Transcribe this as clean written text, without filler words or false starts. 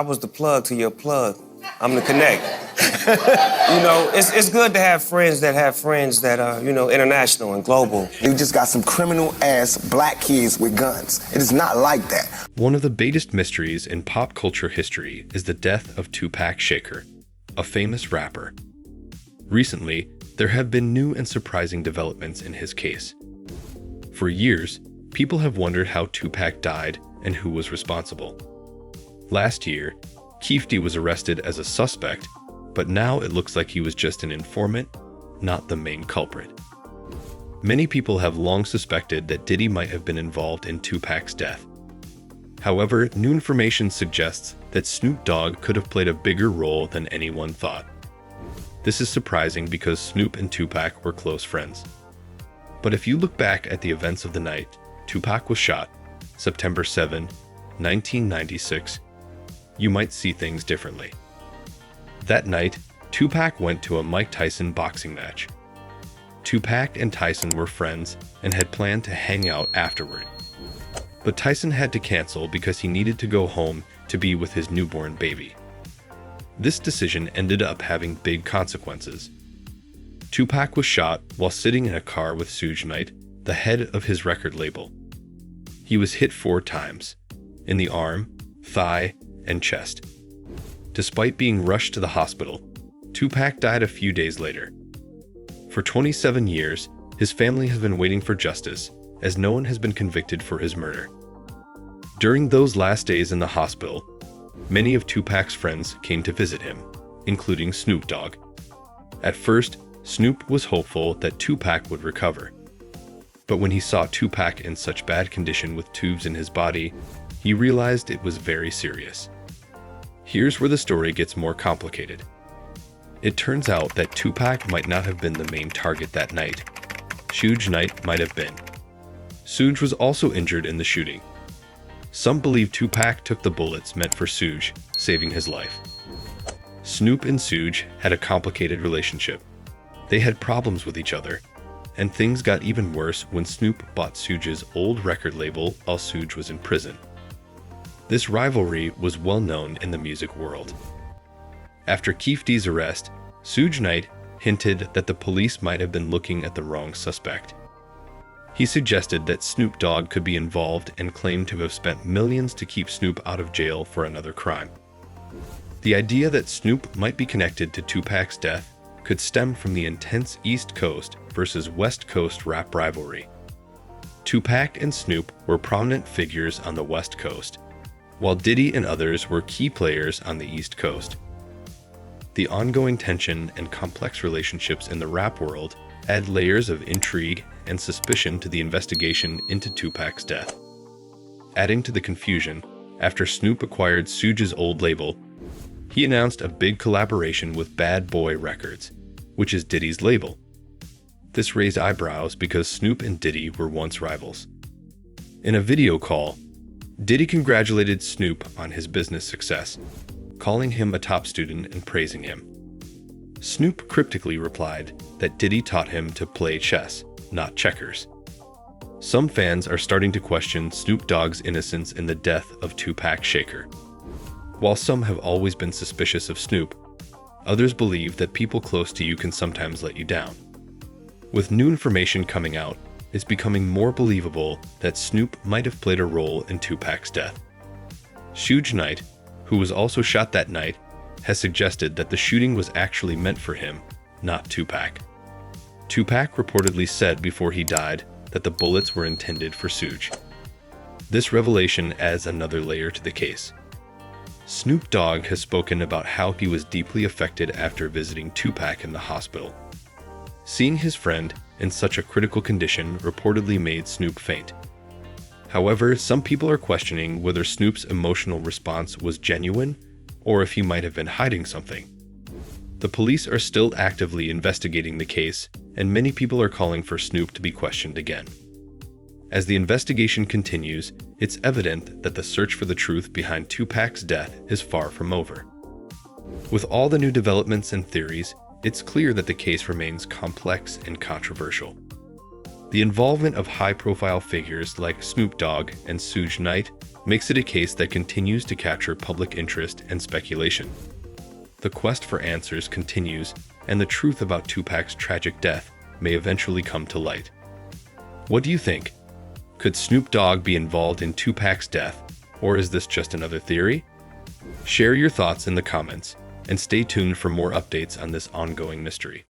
I was the plug to your plug. I'm the connect. It's good to have friends that are, international and global. You just got some criminal-ass black kids with guns. It is not like that. One of the biggest mysteries in pop culture history is the death of Tupac Shakur, a famous rapper. Recently, there have been new and surprising developments in his case. For years, people have wondered how Tupac died and who was responsible. Last year, Keefy was arrested as a suspect, but now it looks like he was just an informant, not the main culprit. Many people have long suspected that Diddy might have been involved in Tupac's death. However, new information suggests that Snoop Dogg could have played a bigger role than anyone thought. This is surprising because Snoop and Tupac were close friends. But if you look back at the events of the night Tupac was shot, September 7, 1996, you might see things differently. That night, Tupac went to a Mike Tyson boxing match. Tupac and Tyson were friends and had planned to hang out afterward. But Tyson had to cancel because he needed to go home to be with his newborn baby. This decision ended up having big consequences. Tupac was shot while sitting in a car with Suge Knight, the head of his record label. He was hit 4 times, in the arm, thigh, and chest. Despite being rushed to the hospital, Tupac died a few days later. For 27 years, his family has been waiting for justice, as no one has been convicted for his murder. During those last days in the hospital, many of Tupac's friends came to visit him, including Snoop Dogg. At first, Snoop was hopeful that Tupac would recover. But when he saw Tupac in such bad condition with tubes in his body, he realized it was very serious. Here's where the story gets more complicated. It turns out that Tupac might not have been the main target that night. Suge Knight might have been. Suge was also injured in the shooting. Some believe Tupac took the bullets meant for Suge, saving his life. Snoop and Suge had a complicated relationship. They had problems with each other, and things got even worse when Snoop bought Suge's old record label while Suge was in prison. This rivalry was well known in the music world. After Keefy's arrest, Suge Knight hinted that the police might have been looking at the wrong suspect. He suggested that Snoop Dogg could be involved and claimed to have spent millions to keep Snoop out of jail for another crime. The idea that Snoop might be connected to Tupac's death could stem from the intense East Coast versus West Coast rap rivalry. Tupac and Snoop were prominent figures on the West Coast, while Diddy and others were key players on the East Coast. The ongoing tension and complex relationships in the rap world add layers of intrigue and suspicion to the investigation into Tupac's death. Adding to the confusion, after Snoop acquired Suge's old label, he announced a big collaboration with Bad Boy Records, which is Diddy's label. This raised eyebrows because Snoop and Diddy were once rivals. In a video call, Diddy congratulated Snoop on his business success, calling him a top student and praising him. Snoop cryptically replied that Diddy taught him to play chess, not checkers. Some fans are starting to question Snoop Dogg's innocence in the death of Tupac Shakur. While some have always been suspicious of Snoop, others believe that people close to you can sometimes let you down. With new information coming out, it's becoming more believable that Snoop might have played a role in Tupac's death. Suge Knight, who was also shot that night, has suggested that the shooting was actually meant for him, not Tupac. Tupac reportedly said before he died that the bullets were intended for Suge. This revelation adds another layer to the case. Snoop Dogg has spoken about how he was deeply affected after visiting Tupac in the hospital. Seeing his friend in such a critical condition reportedly made Snoop faint. However, some people are questioning whether Snoop's emotional response was genuine or if he might have been hiding something. The police are still actively investigating the case, and many people are calling for Snoop to be questioned again. As the investigation continues, it's evident that the search for the truth behind Tupac's death is far from over. With all the new developments and theories, it's clear that the case remains complex and controversial. The involvement of high-profile figures like Snoop Dogg and Suge Knight makes it a case that continues to capture public interest and speculation. The quest for answers continues, and the truth about Tupac's tragic death may eventually come to light. What do you think? Could Snoop Dogg be involved in Tupac's death, or is this just another theory? Share your thoughts in the comments, and stay tuned for more updates on this ongoing mystery.